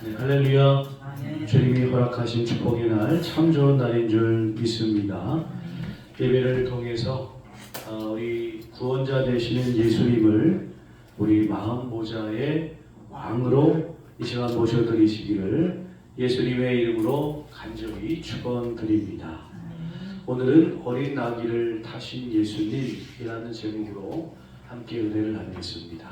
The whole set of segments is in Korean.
네, 할렐루야. 주님이 허락하신 축복의 날, 참 좋은 날인 줄 믿습니다. 예배를 통해서 우리 구원자 되시는 예수님을 우리 마음 보좌의 왕으로 이 시간 모셔드리시기를 예수님의 이름으로 간절히 축원드립니다. 오늘은 어린 나귀를 타신 예수님이라는 제목으로 함께 은혜를 나누겠습니다.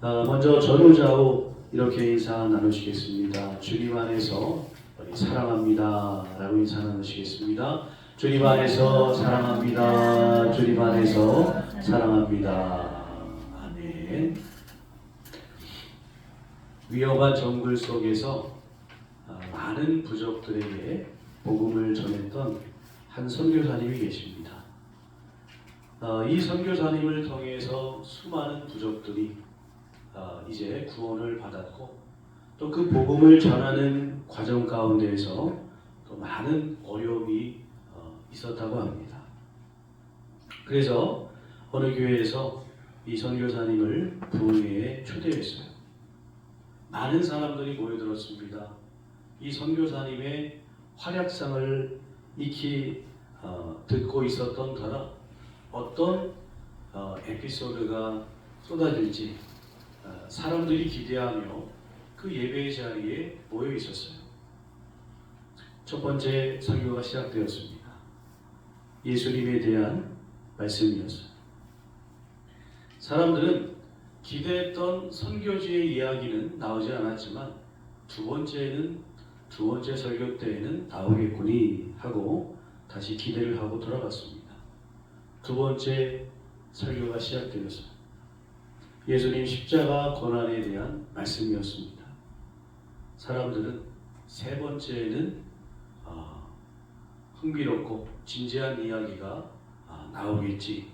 먼저 전후좌우 이렇게 인사 나누시겠습니다. 주님 안에서 사랑합니다 라고 인사 나누시겠습니다. 주님 안에서 사랑합니다. 주님 안에서 사랑합니다. 아멘. 위험한 정글 속에서 많은 부족들에게 복음을 전했던 한 선교사님이 계십니다. 이 선교사님을 통해서 수많은 부족들이 이제 구원을 받았고 또 그 복음을 전하는 과정 가운데에서 또 많은 어려움이 있었다고 합니다. 그래서 어느 교회에서 이 선교사님을 부흥회에 초대했어요. 많은 사람들이 모여들었습니다. 이 선교사님의 활약상을 익히 듣고 있었던 터라 어떤 에피소드가 쏟아질지 사람들이 기대하며 그 예배의 자리에 모여 있었어요. 첫 번째 설교가 시작되었습니다. 예수님에 대한 말씀이었어요. 사람들은 기대했던 선교지의 이야기는 나오지 않았지만 두 번째 설교 때에는 나오겠구니 하고 다시 기대를 하고 돌아갔습니다. 두 번째 설교가 시작되었어요. 예수님 십자가 고난에 대한 말씀이었습니다. 사람들은 세 번째에는 흥미롭고 진지한 이야기가 나오겠지.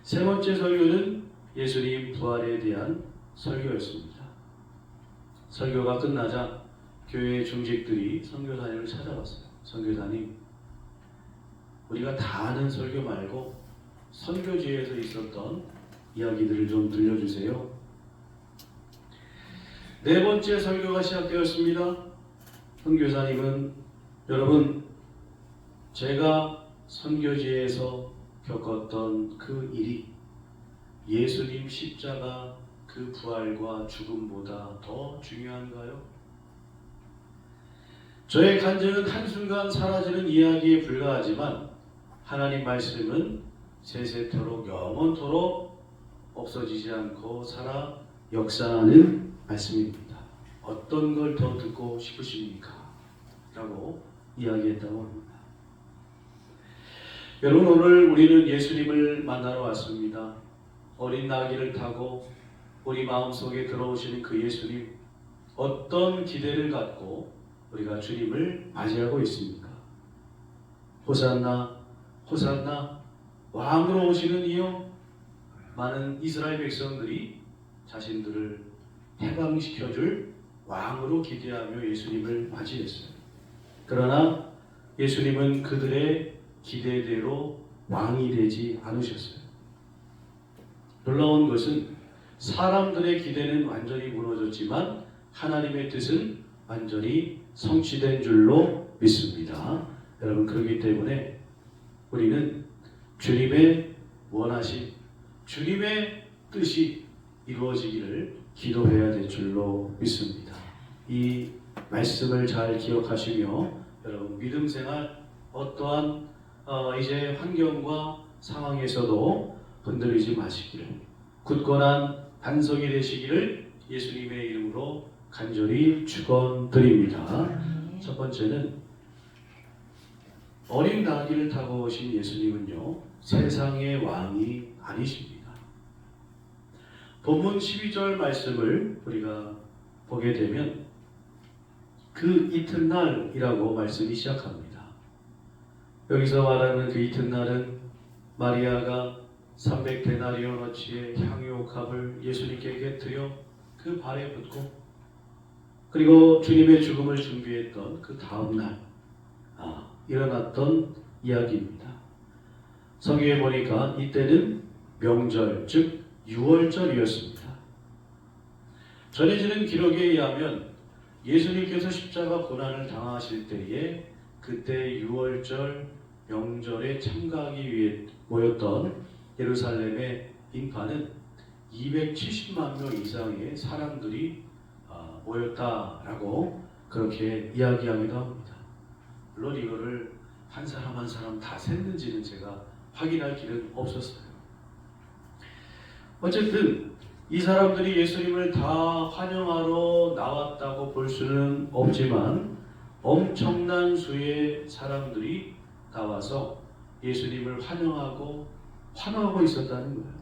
세 번째 설교는 예수님 부활에 대한 설교였습니다. 설교가 끝나자 교회 중직들이 선교사님을 찾아왔어요. 선교사님, 우리가 다 아는 설교 말고 선교지에서 있었던 이야기들을 좀 들려주세요. 네 번째 설교가 시작되었습니다. 선교사님은 여러분, 제가 선교지에서 겪었던 그 일이 예수님 십자가 그 부활과 죽음보다 더 중요한가요? 저의 간증은 한순간 사라지는 이야기에 불과하지만 하나님 말씀은 세세토록 영원토록 없어지지 않고 살아 역사하는 말씀입니다. 어떤 걸 더 듣고 싶으십니까? 라고 이야기했다고 합니다. 여러분, 오늘 우리는 예수님을 만나러 왔습니다. 어린 나귀를 타고 우리 마음속에 들어오시는 그 예수님, 어떤 기대를 갖고 우리가 주님을 맞이하고 있습니까? 호산나 호산나 왕으로 오시는 이요. 많은 이스라엘 백성들이 자신들을 해방시켜줄 왕으로 기대하며 예수님을 맞이했어요. 그러나 예수님은 그들의 기대대로 왕이 되지 않으셨어요. 놀라운 것은 사람들의 기대는 완전히 무너졌지만 하나님의 뜻은 완전히 성취된 줄로 믿습니다. 여러분, 그렇기 때문에 우리는 주님의 원하신 주님의 뜻이 이루어지기를 기도해야 될 줄로 믿습니다. 이 말씀을 잘 기억하시며 여러분, 믿음 생활 어떠한 이제 환경과 상황에서도 흔들리지 마시기를, 굳건한 반석이 되시기를 예수님의 이름으로 간절히 축원드립니다. 첫 번째는 어린 나귀를 타고 오신 예수님은요, 세상의 왕이 아니십니다. 본문 12절 말씀을 우리가 보게 되면 그 이튿날이라고 말씀이 시작합니다. 여기서 말하는 그 이튿날은 마리아가 300데나리온어치의 향유옥합을 예수님께 곁들여 그 발에 붓고 그리고 주님의 죽음을 준비했던 그 다음날 일어났던 이야기입니다. 성경에 보니까 이때는 명절, 즉 6월절이었습니다. 전해지는 기록에 의하면 예수님께서 십자가 고난을 당하실 때에 그때 6월절 명절에 참가하기 위해 모였던 예루살렘의 인파는 270만 명 이상의 사람들이 모였다라고 그렇게 이야기하기도 합니다. 물론 이거를 한 사람 한 사람 다 셌는지는 제가 확인할 길은 없었어요. 어쨌든 이 사람들이 예수님을 다 환영하러 나왔다고 볼 수는 없지만 엄청난 수의 사람들이 나와서 예수님을 환영하고 환호하고 있었다는 거예요.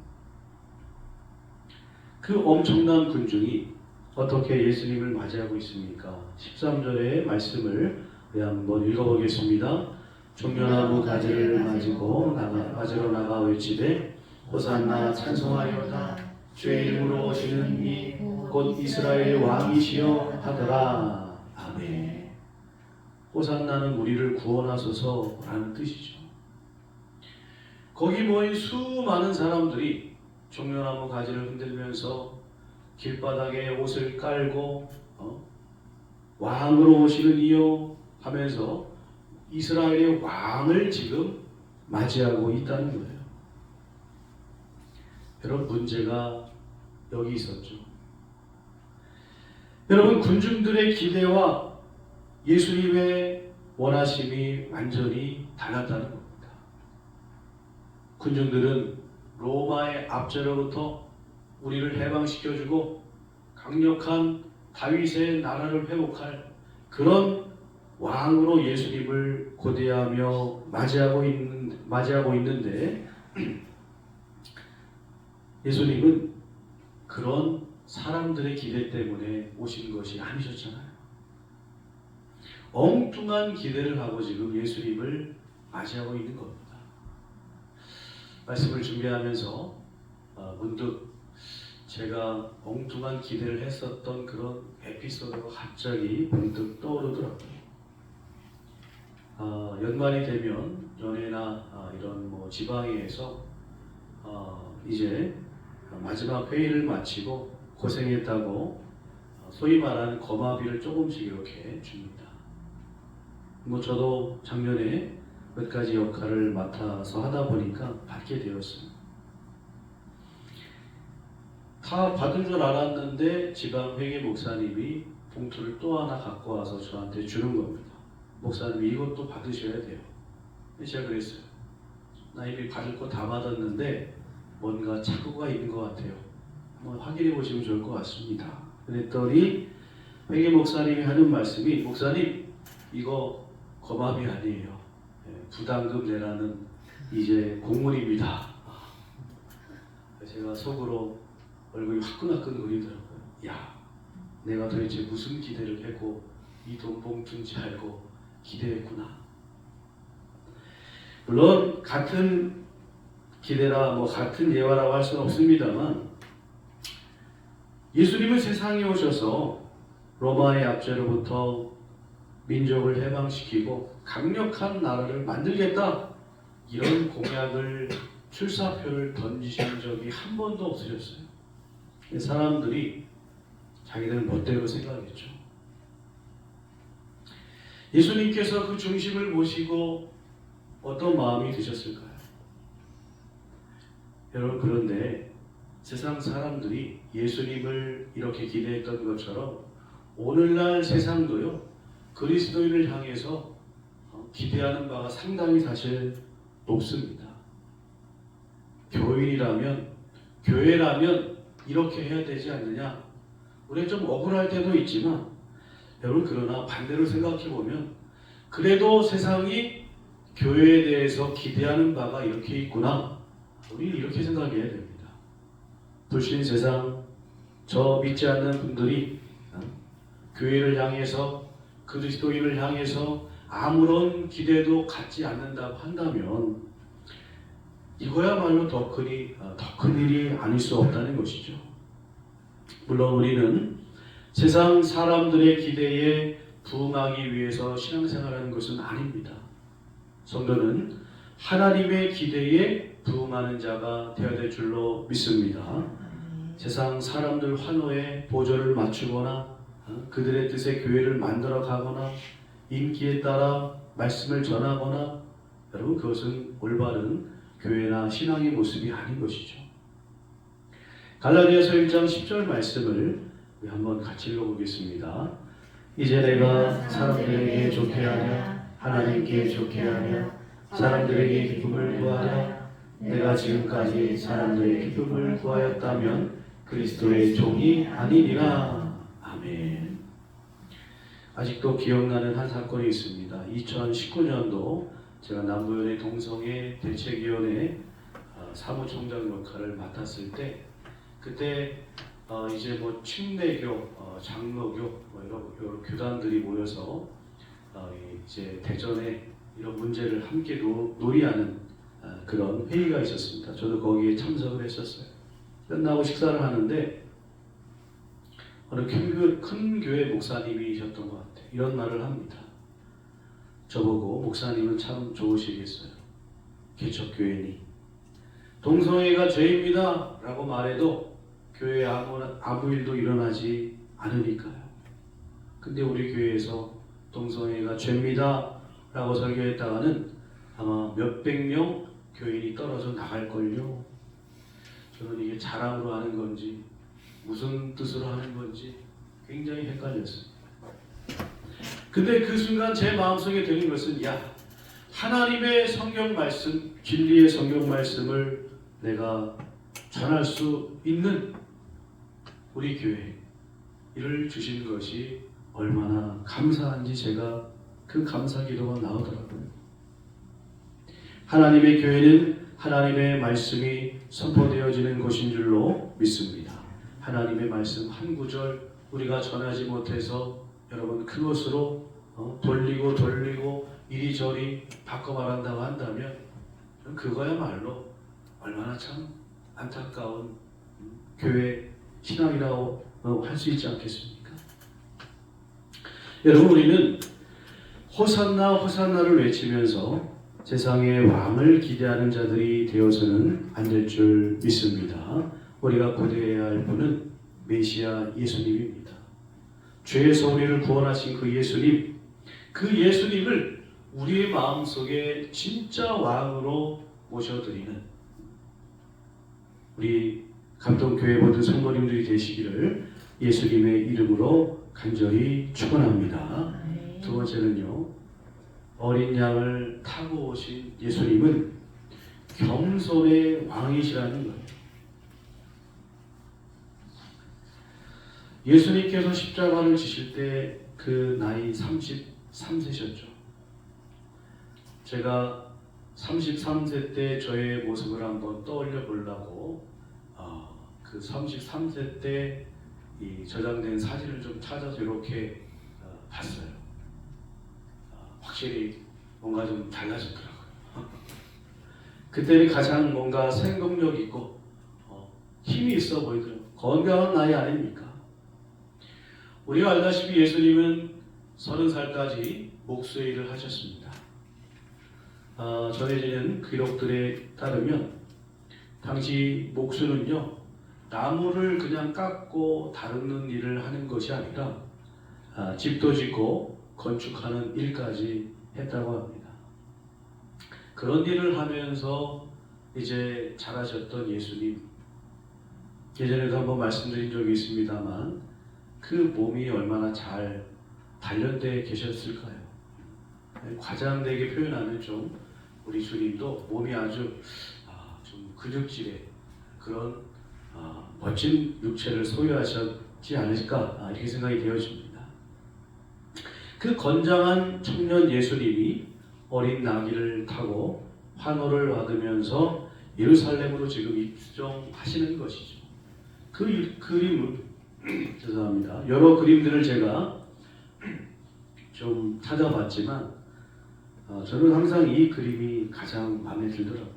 그 엄청난 군중이 어떻게 예수님을 맞이하고 있습니까? 13절의 말씀을 한번 읽어보겠습니다. 종려나무 가지를 맞으러 나가 외치되 호산나 찬송하리로다 주의 이름으로 오시는 이 곧 이스라엘의 왕이시여 하더라. 아멘. 호산나는 우리를 구원하소서라는 뜻이죠. 거기 모인 수많은 사람들이 종려나무 가지를 흔들면서 길바닥에 옷을 깔고 왕으로 오시는 이요 하면서 이스라엘의 왕을 지금 맞이하고 있다는 거예요. 여러분, 문제가 여기 있었죠. 여러분, 군중들의 기대와 예수님의 원하심이 완전히 달랐다는 겁니다. 군중들은 로마의 압제로부터 우리를 해방시켜주고 강력한 다윗의 나라를 회복할 그런 왕으로 예수님을 고대하며 맞이하고 있는데 예수님은 그런 사람들의 기대 때문에 오신 것이 아니셨잖아요. 엉뚱한 기대를 하고 지금 예수님을 맞이하고 있는 겁니다. 말씀을 준비하면서 문득 제가 엉뚱한 기대를 했었던 그런 에피소드가 갑자기 문득 떠오르더라고요. 연말이 되면 연회나 이런 지방에서 이제 마지막 회의를 마치고 고생했다고 소위 말하는 거마비를 조금씩 이렇게 줍니다. 저도 작년에 몇 가지 역할을 맡아서 하다 보니까 받게 되었어요. 다 받은 줄 알았는데 지방 회계 목사님이 봉투를 또 하나 갖고 와서 저한테 주는 겁니다. 목사님, 이것도 받으셔야 돼요. 제가 그랬어요. 나 이미 받을 거 다 받았는데 뭔가 착오가 있는 것 같아요. 한번 확인해 보시면 좋을 것 같습니다. 그랬더니 회계 목사님이 하는 말씀이, 목사님, 이거 거마비 아니에요. 부담금 내라는 이제 공문입니다. 제가 속으로 얼굴이 화끈화끈 거리더라고요. 야, 내가 도대체 무슨 기대를 하고 이 돈 봉투인지 알고 기대했구나. 물론 같은 기대라 같은 예화라고 할 수는 없습니다만 예수님은 세상에 오셔서 로마의 압제로부터 민족을 해방시키고 강력한 나라를 만들겠다, 이런 공약을 출사표를 던지신 적이 한 번도 없으셨어요. 사람들이 자기들 멋대로 생각했죠. 예수님께서 그 중심을 보시고 어떤 마음이 드셨을까요? 여러분, 그런데 세상 사람들이 예수님을 이렇게 기대했던 것처럼 오늘날 세상도요, 그리스도인을 향해서 기대하는 바가 상당히 사실 높습니다. 교인이라면, 교회라면 이렇게 해야 되지 않느냐? 우리가 좀 억울할 때도 있지만 여러분, 그러나 반대로 생각해 보면 그래도 세상이 교회에 대해서 기대하는 바가 이렇게 있구나, 우리는 이렇게 생각해야 됩니다. 불신 세상, 저 믿지 않는 분들이 교회를 향해서, 그리스도인을 향해서 아무런 기대도 갖지 않는다고 한다면 이거야말로 더 큰 일이 아닐 수 없다는 것이죠. 물론 우리는 세상 사람들의 기대에 부응하기 위해서 신앙생활하는 것은 아닙니다. 성도는 하나님의 기대에 부응하는 자가 되어야 될 줄로 믿습니다. 세상 사람들 환호에 보조를 맞추거나 그들의 뜻에 교회를 만들어 가거나 인기에 따라 말씀을 전하거나, 여러분, 그것은 올바른 교회나 신앙의 모습이 아닌 것이죠. 갈라디아서 1장 10절 말씀을 우리 한번 같이 읽어보겠습니다. 이제 내가 사람들에게 좋게 하랴 하나님께 좋게 하랴 사람들에게 기쁨을 구하랴. 내가 지금까지 사람들의 기쁨을 구하였다면 그리스도의 종이 아니니라. 아멘. 아직도 기억나는 한 사건이 있습니다. 2019년도 제가 남부연의 동성애 대책위원회 사무총장 역할을 맡았을 때, 그때 이제 뭐 침례교, 장로교 이런 교단들이 모여서 이제 대전에 이런 문제를 함께 논의하는 그런 회의가 있었습니다. 저도 거기에 참석을 했었어요. 끝나고 식사를 하는데 어느 큰 교회 목사님이셨던 것 같아요. 이런 말을 합니다. 저보고 목사님은 참 좋으시겠어요. 개척교회니 동성애가 죄입니다 라고 말해도 교회에 아무 일도 일어나지 않으니까요. 근데 우리 교회에서 동성애가 죄입니다 라고 설교했다가는 아마 몇백 명 교인이 떨어져 나갈걸요. 저는 이게 자랑으로 하는 건지 무슨 뜻으로 하는 건지 굉장히 헷갈렸습니다. 근데 그 순간 제 마음속에 드는 것은, 하나님의 성경 말씀, 진리의 성경 말씀을 내가 전할 수 있는 우리 교회, 이를 주신 것이 얼마나 감사한지 제가 그 감사 기도가 나오더라고요. 하나님의 교회는 하나님의 말씀이 선포되어지는 곳인 줄로 믿습니다. 하나님의 말씀 한 구절 우리가 전하지 못해서 여러분 그것으로 돌리고 이리저리 바꿔 말한다고 한다면 그거야말로 얼마나 참 안타까운 교회 신앙이라고 할 수 있지 않겠습니까? 여러분, 우리는 호산나 호산나를 외치면서 세상의 왕을 기대하는 자들이 되어서는 안 될 줄 믿습니다. 우리가 고대해야 할 분은 메시아 예수님입니다. 죄에서 우리를 구원하신 그 예수님, 그 예수님을 우리의 마음속에 진짜 왕으로 모셔드리는 우리 감동교회 모든 성도님들이 되시기를 예수님의 이름으로 간절히 축원합니다. 두 번째는요, 어린 양을 타고 오신 예수님은 겸손의 왕이시라는 거예요. 예수님께서 십자가를 지실 때 그 나이 33세셨죠. 제가 33세 때 저의 모습을 한번 떠올려 보려고 그 33세 때 이 저장된 사진을 좀 찾아서 이렇게 봤어요. 확실히 뭔가 좀 달라졌더라고요. 그때는 가장 뭔가 생동력 있고 힘이 있어 보이더라고요. 건강한 나이 아닙니까? 우리가 알다시피 예수님은 30살까지 목수의 일을 하셨습니다. 전해지는 기록들에 따르면 당시 목수는요, 나무를 그냥 깎고 다루는 일을 하는 것이 아니라 집도 짓고 건축하는 일까지 했다고 합니다. 그런 일을 하면서 이제 자라셨던 예수님, 예전에도 한번 말씀드린 적이 있습니다만 그 몸이 얼마나 잘 단련되어 계셨을까요? 과장되게 표현하면 좀 우리 주님도 몸이 아주 좀 근육질의 그런 멋진 육체를 소유하셨지 않을까, 이렇게 생각이 되어집니다. 그 건장한 청년 예수님이 어린 나귀를 타고 환호를 받으면서 예루살렘으로 지금 입성하시는 것이죠. 그 그림을 죄송합니다. 여러 그림들을 제가 좀 찾아봤지만 저는 항상 이 그림이 가장 마음에 들더라고요.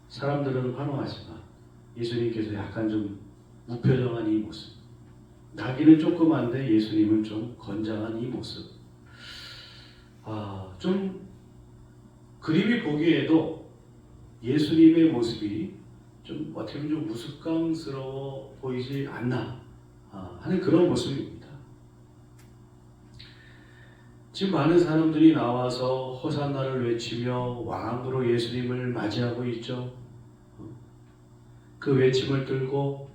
사람들은 환호하지만 예수님께서 약간 좀 무표정한 이 모습, 나귀는 조그만데 예수님은 좀 건장한 이 모습, 좀 그림이 보기에도 예수님의 모습이 좀 어떻게 보면 좀 우스꽝스러워 보이지 않나 하는 그런 모습입니다. 지금 많은 사람들이 나와서 호산나를 외치며 왕으로 예수님을 맞이하고 있죠. 그 외침을 들고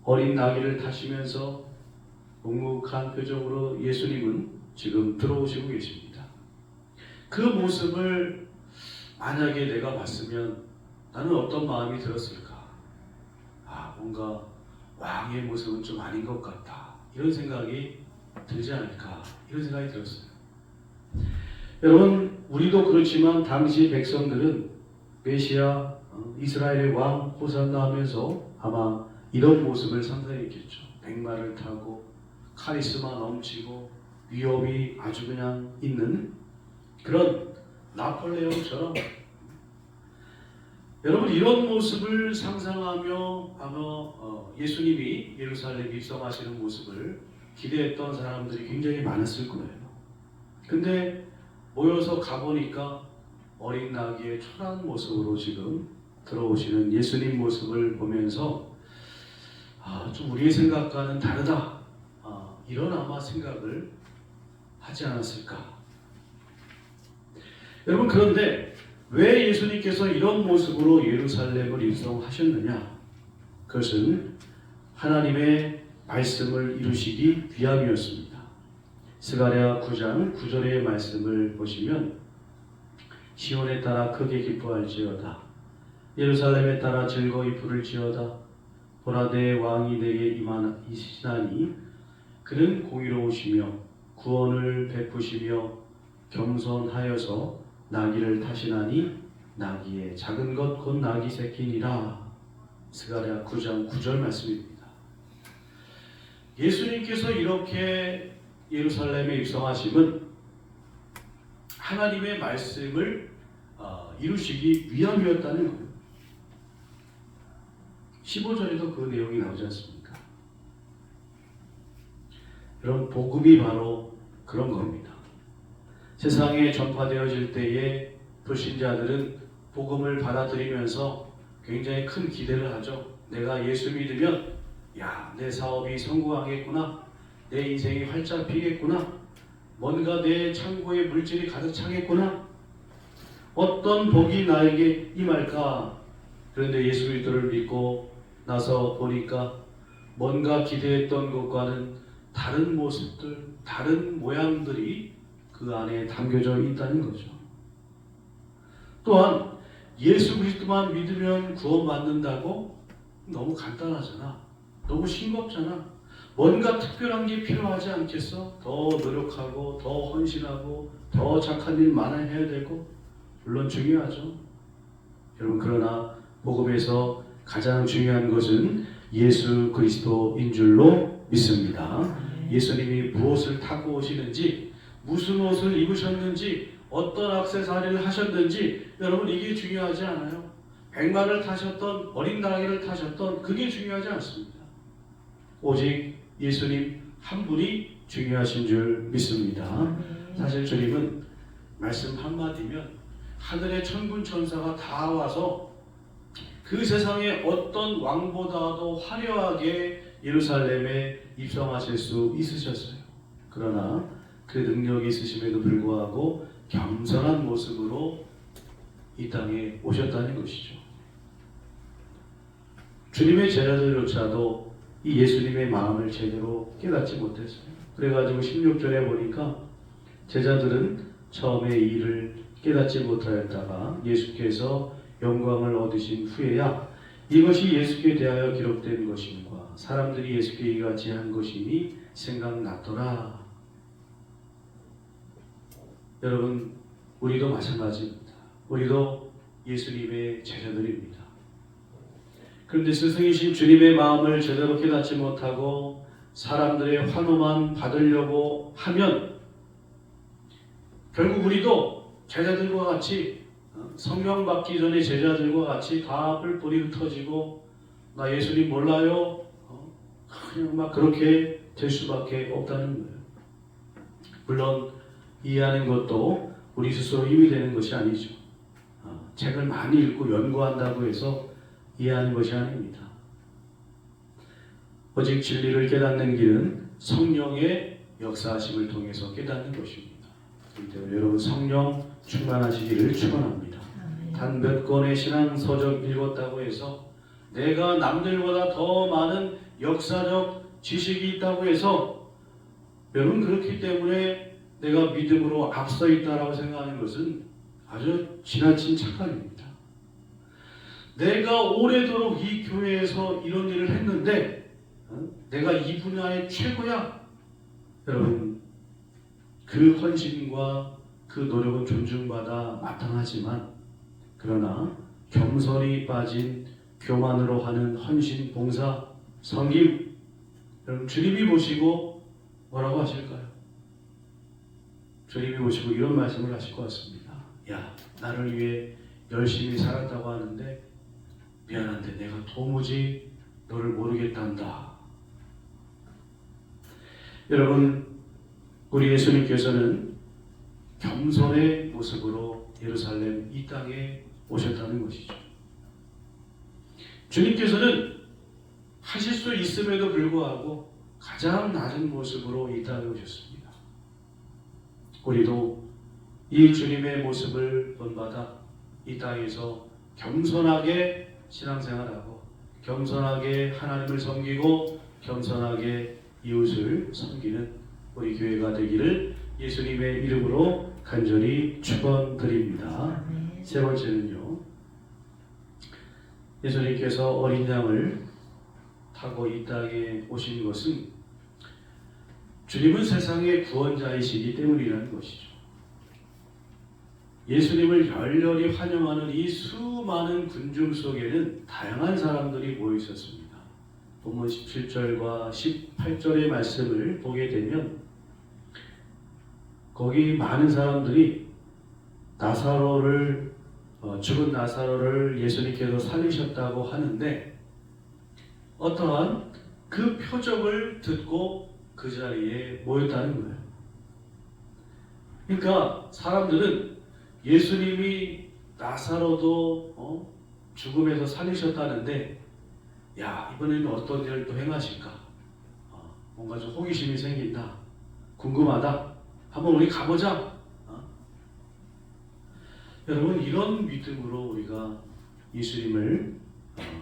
어린 나귀를 타시면서 묵묵한 표정으로 예수님은 지금 들어오시고 계십니다. 그 모습을 만약에 내가 봤으면 나는 어떤 마음이 들었을까? 뭔가 왕의 모습은 좀 아닌 것 같다. 이런 생각이 들지 않을까? 이런 생각이 들었어요. 여러분, 우리도 그렇지만 당시 백성들은 메시아 이스라엘의 왕 호산나 하면서 아마 이런 모습을 상상했겠죠. 백마를 타고 카리스마 넘치고 위협이 아주 그냥 있는 그런 나폴레옹처럼 여러분 이런 모습을 상상하며 아마 예수님이 예루살렘 입성하시는 모습을 기대했던 사람들이 굉장히 많았을 거예요. 근데 모여서 가보니까 어린 나귀의 초라한 모습으로 지금 들어오시는 예수님 모습을 보면서 좀 우리의 생각과는 다르다. 이런 아마 생각을 하지 않았을까. 여러분, 그런데 왜 예수님께서 이런 모습으로 예루살렘을 입성하셨느냐? 그것은 하나님의 말씀을 이루시기 위함이었습니다. 스가랴 9장 9절의 말씀을 보시면 시온에 따라 크게 기뻐할지어다. 예루살렘에 따라 즐거이 부를지어다. 보라 내 왕이 내게 임하시나니 그는 공의로우시며 구원을 베푸시며 겸손하여서 나귀를 타시나니 나귀의 작은 것 곧 나귀 새끼니라. 스가랴 9장 9절 말씀입니다. 예수님께서 이렇게 예루살렘에 입성하심은 하나님의 말씀을 이루시기 위함이었다는 거예요. 15절에도 그 내용이 나오지 않습니까? 여러분, 복음이 바로 그런 겁니다. 세상에 전파되어질 때에 불신자들은 복음을 받아들이면서 굉장히 큰 기대를 하죠. 내가 예수 믿으면 내 사업이 성공하겠구나. 내 인생이 활짝 피겠구나. 뭔가 내 창고에 물질이 가득 차겠구나. 어떤 복이 나에게 임할까. 그런데 예수 그리스도를 믿고 나서 보니까 뭔가 기대했던 것과는 다른 모습들, 다른 모양들이 그 안에 담겨져 있다는 거죠. 또한 예수 그리스도만 믿으면 구원받는다고? 너무 간단하잖아. 너무 싱겁잖아. 뭔가 특별한 게 필요하지 않겠어? 더 노력하고 더 헌신하고 더 착한 일 많아야 되고 물론 중요하죠. 여러분, 그러나 복음에서 가장 중요한 것은 예수 그리스도인 줄로 믿습니다. 예수님이 무엇을 타고 오시는지, 무슨 옷을 입으셨는지, 어떤 액세서리를 하셨는지, 여러분 이게 중요하지 않아요. 백마를 타셨던 어린 나귀를 타셨던 그게 중요하지 않습니다. 오직 예수님 한 분이 중요하신 줄 믿습니다. 사실 주님은 말씀 한마디면 하늘의 천군 천사가 다 와서 그 세상에 어떤 왕보다도 화려하게 예루살렘에 입성하실 수 있으셨어요. 그러나 그 능력이 있으심에도 불구하고 겸손한 모습으로 이 땅에 오셨다는 것이죠. 주님의 제자들조차도 이 예수님의 마음을 제대로 깨닫지 못했어요. 그래가지고 16절에 보니까 제자들은 처음에 이 일을 깨닫지 못하였다가 예수께서 영광을 얻으신 후에야 이것이 예수께 대하여 기록된 것임과 사람들이 예수께 이같이 한 것이니 생각났더라. 여러분, 우리도 마찬가지입니다. 우리도 예수님의 제자들입니다. 그런데 스승이신 주님의 마음을 제대로 깨닫지 못하고 사람들의 환호만 받으려고 하면 결국 우리도 제자들과 같이 성령 받기 전에 제자들과 같이 다 뿔뿔이 흩어지고 나 예수님 몰라요? 그냥 막 그렇게 될 수밖에 없다는 거예요. 물론 이해하는 것도 우리 스스로 힘이 되는 것이 아니죠. 책을 많이 읽고 연구한다고 해서 이해하는 것이 아닙니다. 오직 진리를 깨닫는 길은 성령의 역사하심을 통해서 깨닫는 것입니다. 그렇기 때문에 여러분 성령 충만하시기를 축원합니다. 단 몇 권의 신앙 서적 읽었다고 해서 내가 남들보다 더 많은 역사적 지식이 있다고 해서 여러분 그렇기 때문에 내가 믿음으로 앞서 있다라고 생각하는 것은 아주 지나친 착각입니다. 내가 오래도록 이 교회에서 이런 일을 했는데 내가 이 분야의 최고야. 여러분 그 헌신과 그 노력은 존중받아 마땅하지만 그러나 겸손이 빠진 교만으로 하는 헌신, 봉사, 섬김 여러분 주님이 보시고 뭐라고 하실까요? 주님이 보시고 이런 말씀을 하실 것 같습니다. 야, 나를 위해 열심히 살았다고 하는데 미안한데 내가 도무지 너를 모르겠단다. 여러분 우리 예수님께서는 겸손의 모습으로 예루살렘 이 땅에 오셨다는 것이죠. 주님께서는 하실 수 있음에도 불구하고 가장 낮은 모습으로 이 땅에 오셨습니다. 우리도 이 주님의 모습을 본받아 이 땅에서 겸손하게 신앙생활하고 겸손하게 하나님을 섬기고 겸손하게 이웃을 섬기는 우리 교회가 되기를 예수님의 이름으로 간절히 축원드립니다. 세 번째는요. 예수님께서 어린 양을 타고 이 땅에 오신 것은 주님은 세상의 구원자이시기 때문이라는 것이죠. 예수님을 열렬히 환영하는 이 수많은 군중 속에는 다양한 사람들이 모여 있었습니다. 본문 17절과 18절의 말씀을 보게 되면 거기 많은 사람들이 죽은 나사로를 예수님께서 살리셨다고 하는데 어떠한 그 표적을 듣고 그 자리에 모였다는 거예요. 그러니까 사람들은 예수님이 나사로도 죽음에서 살리셨다는데 야, 이번에는 어떤 일을 또 행하실까? 뭔가 좀 호기심이 생긴다. 궁금하다. 한번 우리 가보자. 여러분 이런 믿음으로 우리가 예수님을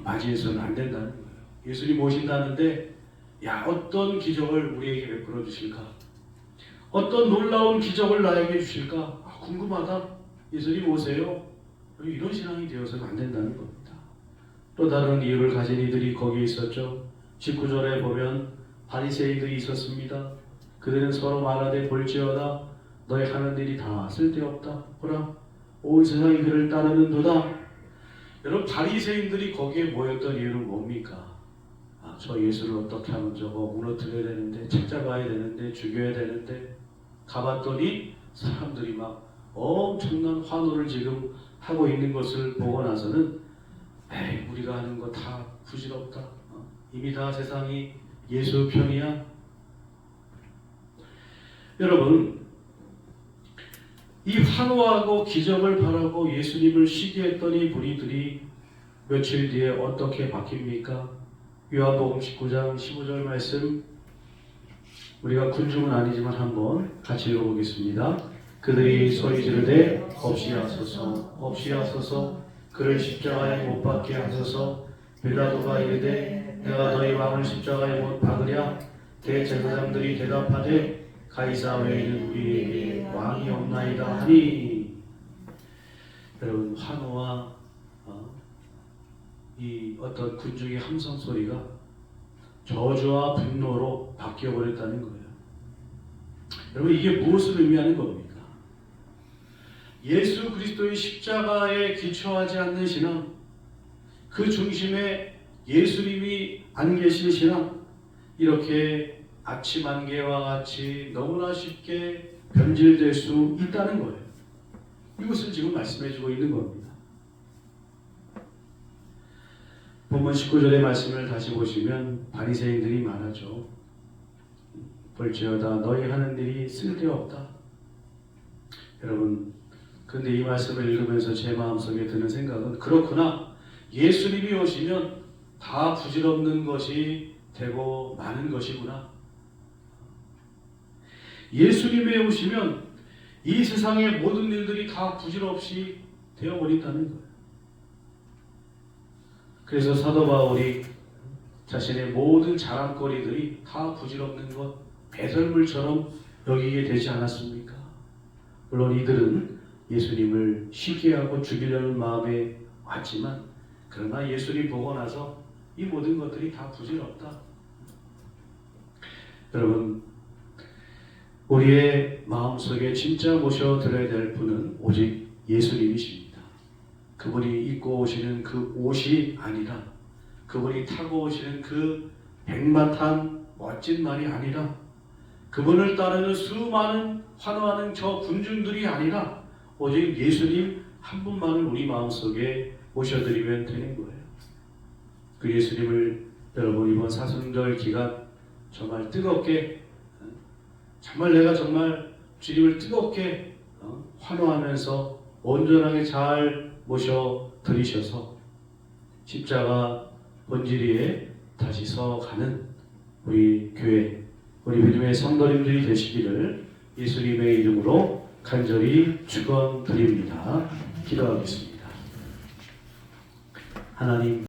맞이해서는 안 된다는 거예요. 예수님 오신다는데 야, 어떤 기적을 우리에게 베풀어 주실까? 어떤 놀라운 기적을 나에게 주실까? 궁금하다. 예수님 오세요. 이런 신앙이 되어서는 안 된다는 겁니다. 또 다른 이유를 가진 이들이 거기에 있었죠. 19절에 보면 바리새인들이 있었습니다. 그들은 서로 말하되 볼지어다 너희 하는 일이 다 쓸데없다. 보라 온 세상이 그를 따르는도다. 여러분 바리새인들이 거기에 모였던 이유는 뭡니까? 저 예수를 어떻게 하면 저거 무너뜨려야 되는데 찾아가야 되는데 죽여야 되는데 가봤더니 사람들이 막 엄청난 환호를 지금 하고 있는 것을 보고 나서는 에이 우리가 하는 거 다 부질없다. 이미 다 세상이 예수 편이야. 여러분 이 환호하고 기적을 바라고 예수님을 쉬게 했던 이 무리들이 며칠 뒤에 어떻게 바뀝니까? 요한복음 19장 15절 말씀 우리가 군중은 아니지만 한번 같이 읽어보겠습니다. 그들이 소리 지르되 없이 하소서 없이 하소서 그를 십자가에 못 박게 하소서. 빌라도가 이르되 내가 너희 왕을 십자가에 못 박으랴. 대제사장들이 대답하되 가이사 외에는 우리에게 왕이 없나이다 하니. 여러분 환호와 이 어떤 군중의 함성 소리가 저주와 분노로 바뀌어버렸다는 거예요. 여러분 이게 무엇을 의미하는 겁니까? 예수 그리스도의 십자가에 기초하지 않는 신앙, 그 중심에 예수님이 안 계신 신앙, 이렇게 아침 안개와 같이 너무나 쉽게 변질될 수 있다는 거예요. 이것을 지금 말씀해주고 있는 겁니다. 본문 19절의 말씀을 다시 보시면 바리새인들이 말하죠. 볼지어다 너희 하는 일이 쓸데없다. 여러분 근데 이 말씀을 읽으면서 제 마음속에 드는 생각은 그렇구나. 예수님이 오시면 다 부질없는 것이 되고 많은 것이구나. 예수님이 오시면 이 세상의 모든 일들이 다 부질없이 되어버린다는 거예요. 그래서 사도 바울이 자신의 모든 자랑거리들이 다 부질없는 것, 배설물처럼 여기게 되지 않았습니까? 물론 이들은 예수님을 시기하고 죽이려는 마음에 왔지만, 그러나 예수님 보고 나서 이 모든 것들이 다 부질없다. 여러분, 우리의 마음속에 진짜 모셔드려야 될 분은 오직 예수님이십니다. 그분이 입고 오시는 그 옷이 아니라, 그분이 타고 오시는 그 백마탄 멋진 말이 아니라, 그분을 따르는 수많은 환호하는 저 군중들이 아니라 오직 예수님 한 분만을 우리 마음속에 모셔드리면 되는 거예요. 그 예수님을 여러분 이번 사순절 기간 정말 뜨겁게, 정말 내가 정말 주님을 뜨겁게 환호하면서 온전하게 잘 모셔드리셔서 십자가 본질위에 다시 서가는 우리 교회, 우리 믿음의 성도님들이 되시기를 예수님의 이름으로 간절히 축원드립니다. 기도하겠습니다. 하나님,